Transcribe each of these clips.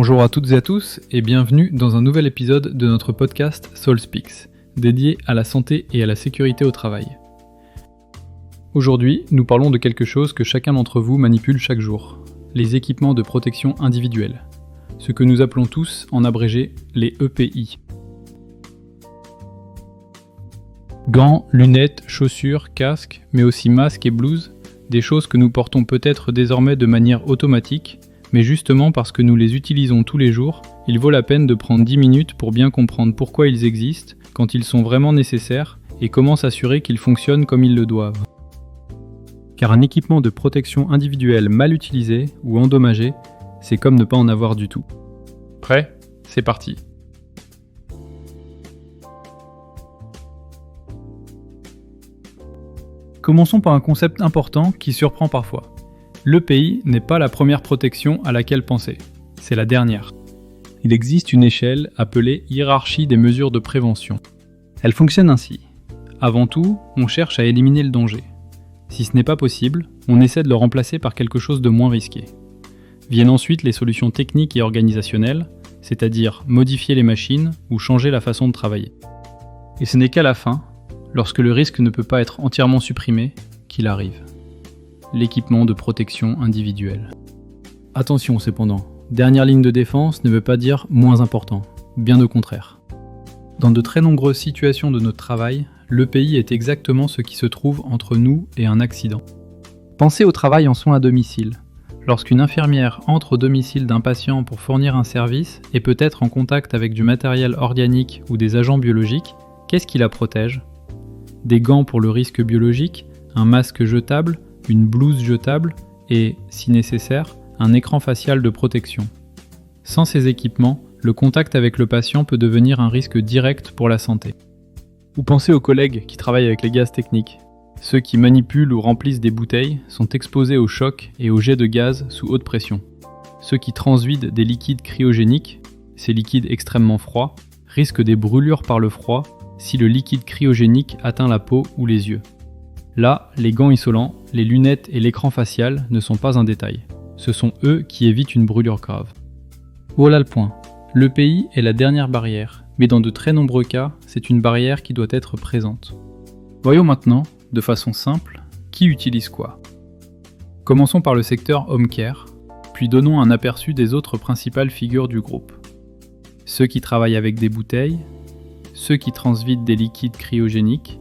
Bonjour à toutes et à tous et bienvenue dans un nouvel épisode de notre podcast Soul Speaks, dédié à la santé et à la sécurité au travail. Aujourd'hui, nous parlons de quelque chose que chacun d'entre vous manipule chaque jour, les équipements de protection individuelle, ce que nous appelons tous en abrégé les EPI. Gants, lunettes, chaussures, casques, mais aussi masques et blouses, des choses que nous portons peut-être désormais de manière automatique, mais justement parce que nous les utilisons tous les jours, il vaut la peine de prendre 10 minutes pour bien comprendre pourquoi ils existent, quand ils sont vraiment nécessaires, et comment s'assurer qu'ils fonctionnent comme ils le doivent. Car un équipement de protection individuelle mal utilisé ou endommagé, c'est comme ne pas en avoir du tout. Prêt ? C'est parti. Commençons par un concept important qui surprend parfois. L'EPI n'est pas la première protection à laquelle penser, c'est la dernière. Il existe une échelle appelée hiérarchie des mesures de prévention. Elle fonctionne ainsi. Avant tout, on cherche à éliminer le danger. Si ce n'est pas possible, on essaie de le remplacer par quelque chose de moins risqué. Viennent ensuite les solutions techniques et organisationnelles, c'est-à-dire modifier les machines ou changer la façon de travailler. Et ce n'est qu'à la fin, lorsque le risque ne peut pas être entièrement supprimé, qu'il arrive. L'équipement de protection individuelle. Attention cependant, dernière ligne de défense ne veut pas dire moins important, bien au contraire. Dans de très nombreuses situations de notre travail, l'EPI est exactement ce qui se trouve entre nous et un accident. Pensez au travail en soins à domicile. Lorsqu'une infirmière entre au domicile d'un patient pour fournir un service et peut être en contact avec du matériel organique ou des agents biologiques, qu'est-ce qui la protège ? Des gants pour le risque biologique, un masque jetable, une blouse jetable et, si nécessaire, un écran facial de protection. Sans ces équipements, le contact avec le patient peut devenir un risque direct pour la santé. Ou pensez aux collègues qui travaillent avec les gaz techniques. Ceux qui manipulent ou remplissent des bouteilles sont exposés aux chocs et aux jets de gaz sous haute pression. Ceux qui transvident des liquides cryogéniques, ces liquides extrêmement froids, risquent des brûlures par le froid si le liquide cryogénique atteint la peau ou les yeux. Là, les gants isolants, les lunettes et l'écran facial ne sont pas un détail. Ce sont eux qui évitent une brûlure grave. Voilà le point. L'EPI est la dernière barrière, mais dans de très nombreux cas, c'est une barrière qui doit être présente. Voyons maintenant, de façon simple, qui utilise quoi. Commençons par le secteur home care, puis donnons un aperçu des autres principales figures du groupe. Ceux qui travaillent avec des bouteilles, ceux qui transvident des liquides cryogéniques,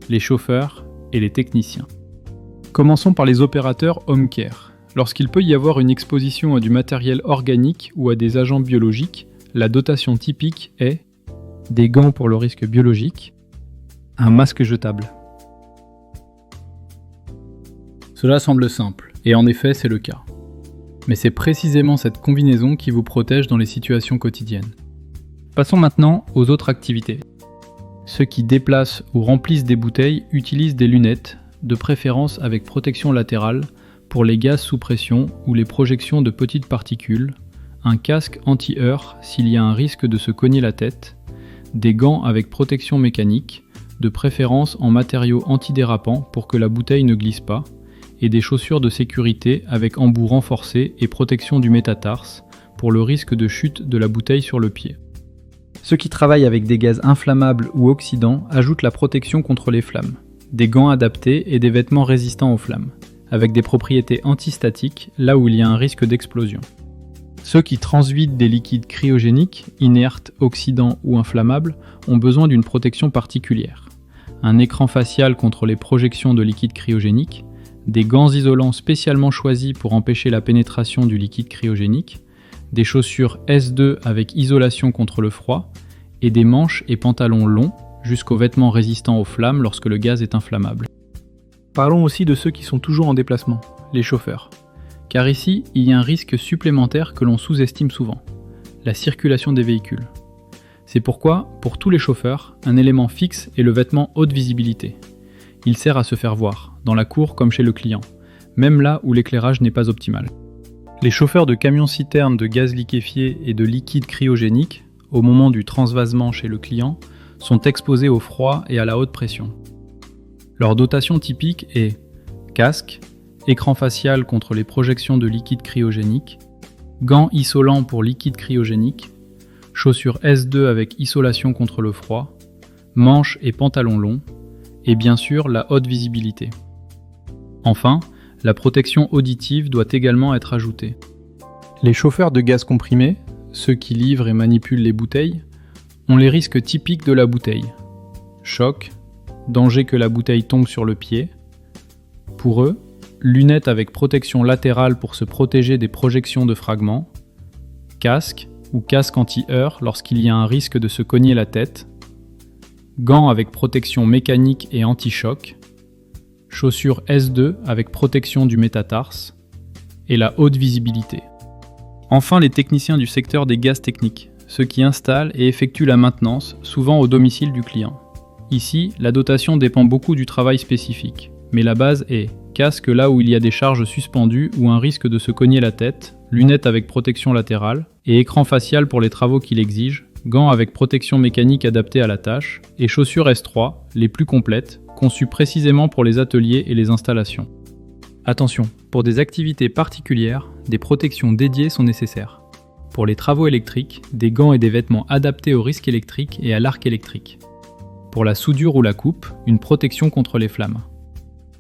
les chauffeurs et les techniciens. Commençons par les opérateurs home care. Lorsqu'il peut y avoir une exposition à du matériel organique ou à des agents biologiques, la dotation typique est des gants pour le risque biologique, un masque jetable. Cela semble simple, et en effet c'est le cas. Mais c'est précisément cette combinaison qui vous protège dans les situations quotidiennes. Passons maintenant aux autres activités. Ceux qui déplacent ou remplissent des bouteilles utilisent des lunettes, de préférence avec protection latérale, pour les gaz sous pression ou les projections de petites particules, un casque anti-heurt s'il y a un risque de se cogner la tête, des gants avec protection mécanique, de préférence en matériaux antidérapants pour que la bouteille ne glisse pas, et des chaussures de sécurité avec embout renforcé et protection du métatarse pour le risque de chute de la bouteille sur le pied. Ceux qui travaillent avec des gaz inflammables ou oxydants ajoutent la protection contre les flammes, des gants adaptés et des vêtements résistants aux flammes, avec des propriétés antistatiques là où il y a un risque d'explosion. Ceux qui transvident des liquides cryogéniques, inertes, oxydants ou inflammables, ont besoin d'une protection particulière. Un écran facial contre les projections de liquide cryogénique, des gants isolants spécialement choisis pour empêcher la pénétration du liquide cryogénique, des chaussures S2 avec isolation contre le froid, et des manches et pantalons longs jusqu'aux vêtements résistants aux flammes lorsque le gaz est inflammable. Parlons aussi de ceux qui sont toujours en déplacement, les chauffeurs. Car ici, il y a un risque supplémentaire que l'on sous-estime souvent, la circulation des véhicules. C'est pourquoi, pour tous les chauffeurs, un élément fixe est le vêtement haute visibilité. Il sert à se faire voir, dans la cour comme chez le client, même là où l'éclairage n'est pas optimal. Les chauffeurs de camions-citernes de gaz liquéfié et de liquide cryogénique, au moment du transvasement chez le client, sont exposés au froid et à la haute pression. Leur dotation typique est casque, écran facial contre les projections de liquide cryogénique, gants isolants pour liquide cryogénique, chaussures S2 avec isolation contre le froid, manches et pantalons longs, et bien sûr la haute visibilité. Enfin, la protection auditive doit également être ajoutée. Les chauffeurs de gaz comprimé, ceux qui livrent et manipulent les bouteilles, ont les risques typiques de la bouteille. Choc, danger que la bouteille tombe sur le pied. Pour eux, lunettes avec protection latérale pour se protéger des projections de fragments, casque ou casque anti-heurt lorsqu'il y a un risque de se cogner la tête, gants avec protection mécanique et anti-choc, chaussures S2 avec protection du métatarse, et la haute visibilité. Enfin, les techniciens du secteur des gaz techniques, ceux qui installent et effectuent la maintenance, souvent au domicile du client. Ici, la dotation dépend beaucoup du travail spécifique, mais la base est casque là où il y a des charges suspendues ou un risque de se cogner la tête, lunettes avec protection latérale, et écran facial pour les travaux qu'il exige, gants avec protection mécanique adaptée à la tâche, et chaussures S3, les plus complètes, conçues précisément pour les ateliers et les installations. Attention, pour des activités particulières, des protections dédiées sont nécessaires. Pour les travaux électriques, des gants et des vêtements adaptés au risque électrique et à l'arc électrique. Pour la soudure ou la coupe, une protection contre les flammes.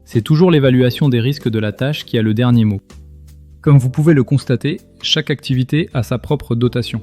C'est toujours l'évaluation des risques de la tâche qui a le dernier mot. Comme vous pouvez le constater, chaque activité a sa propre dotation.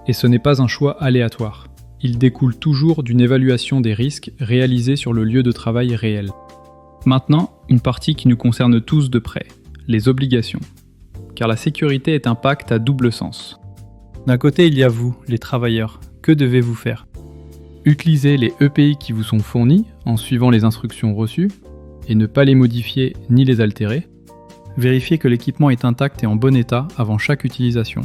Et ce n'est pas un choix aléatoire. Il découle toujours d'une évaluation des risques réalisée sur le lieu de travail réel. Maintenant, une partie qui nous concerne tous de près, les obligations. Car la sécurité est un pacte à double sens. D'un côté, il y a vous, les travailleurs. Que devez-vous faire ? Utiliser les EPI qui vous sont fournis en suivant les instructions reçues et ne pas les modifier ni les altérer. Vérifiez que l'équipement est intact et en bon état avant chaque utilisation.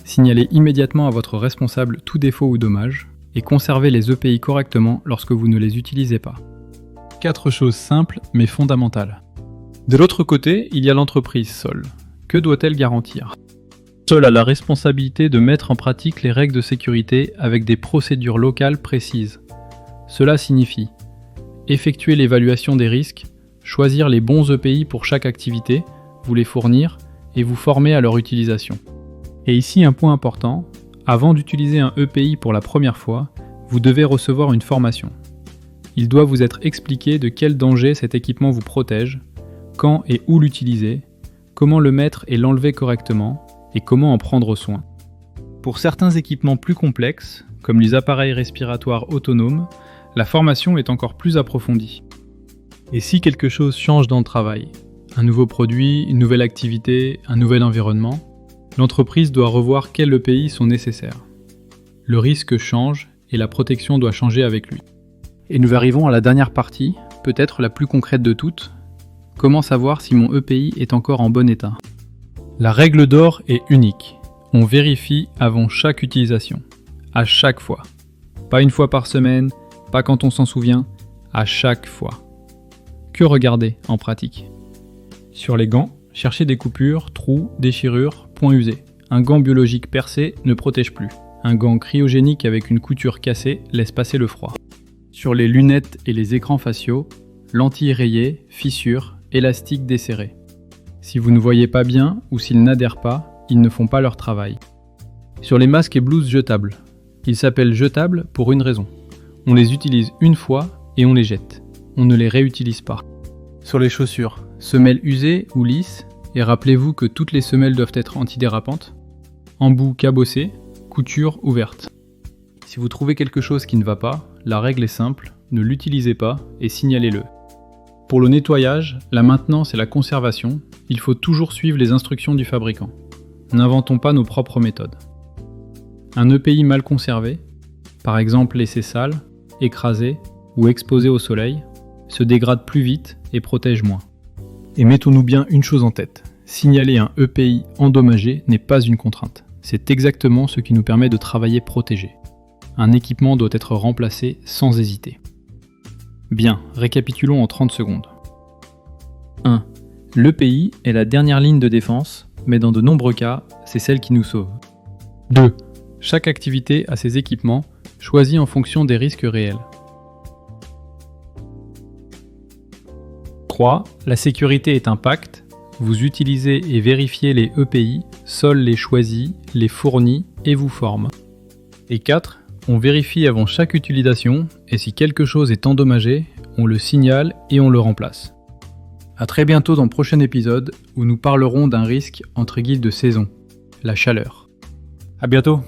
Signalez immédiatement à votre responsable tout défaut ou dommage et conservez les EPI correctement lorsque vous ne les utilisez pas. 4 choses simples mais fondamentales. De l'autre côté, il y a l'entreprise Sol. Que doit-elle garantir ? Sol a la responsabilité de mettre en pratique les règles de sécurité avec des procédures locales précises. Cela signifie effectuer l'évaluation des risques, choisir les bons EPI pour chaque activité, vous les fournir et vous former à leur utilisation. Et ici un point important, avant d'utiliser un EPI pour la première fois, vous devez recevoir une formation. Il doit vous être expliqué de quel danger cet équipement vous protège, quand et où l'utiliser, comment le mettre et l'enlever correctement, et comment en prendre soin. Pour certains équipements plus complexes, comme les appareils respiratoires autonomes, la formation est encore plus approfondie. Et si quelque chose change dans le travail, un nouveau produit, une nouvelle activité, un nouvel environnement, l'entreprise doit revoir quels EPI sont nécessaires. Le risque change et la protection doit changer avec lui. Et nous arrivons à la dernière partie, peut-être la plus concrète de toutes. Comment savoir si mon EPI est encore en bon état ? La règle d'or est unique. On vérifie avant chaque utilisation. À chaque fois. Pas une fois par semaine, pas quand on s'en souvient, à chaque fois. Que regarder en pratique ? Sur les gants, cherchez des coupures, trous, déchirures, points usés. Un gant biologique percé ne protège plus. Un gant cryogénique avec une couture cassée laisse passer le froid. Sur les lunettes et les écrans faciaux, lentilles rayées, fissures, élastiques desserrés. Si vous ne voyez pas bien ou s'ils n'adhèrent pas, ils ne font pas leur travail. Sur les masques et blouses jetables, ils s'appellent jetables pour une raison. On les utilise une fois et on les jette. On ne les réutilise pas. Sur les chaussures, semelles usées ou lisses, et rappelez-vous que toutes les semelles doivent être antidérapantes. Embout cabossé, couture ouverte. Si vous trouvez quelque chose qui ne va pas, la règle est simple, ne l'utilisez pas et signalez-le. Pour le nettoyage, la maintenance et la conservation, il faut toujours suivre les instructions du fabricant. N'inventons pas nos propres méthodes. Un EPI mal conservé, par exemple laissé sale, écrasé ou exposé au soleil, se dégrade plus vite et protège moins. Et mettons-nous bien une chose en tête, signaler un EPI endommagé n'est pas une contrainte. C'est exactement ce qui nous permet de travailler protégé. Un équipement doit être remplacé sans hésiter. Bien, récapitulons en 30 secondes. 1. L'EPI est la dernière ligne de défense, mais dans de nombreux cas, c'est celle qui nous sauve. 2. Chaque activité a ses équipements, choisis en fonction des risques réels. 3. La sécurité est un pacte. Vous utilisez et vérifiez les EPI Sol les choisit, les fournit et vous forme. Et 4. On vérifie avant chaque utilisation et si quelque chose est endommagé, on le signale et on le remplace. A très bientôt dans le prochain épisode où nous parlerons d'un risque entre guillemets de saison, la chaleur. À bientôt.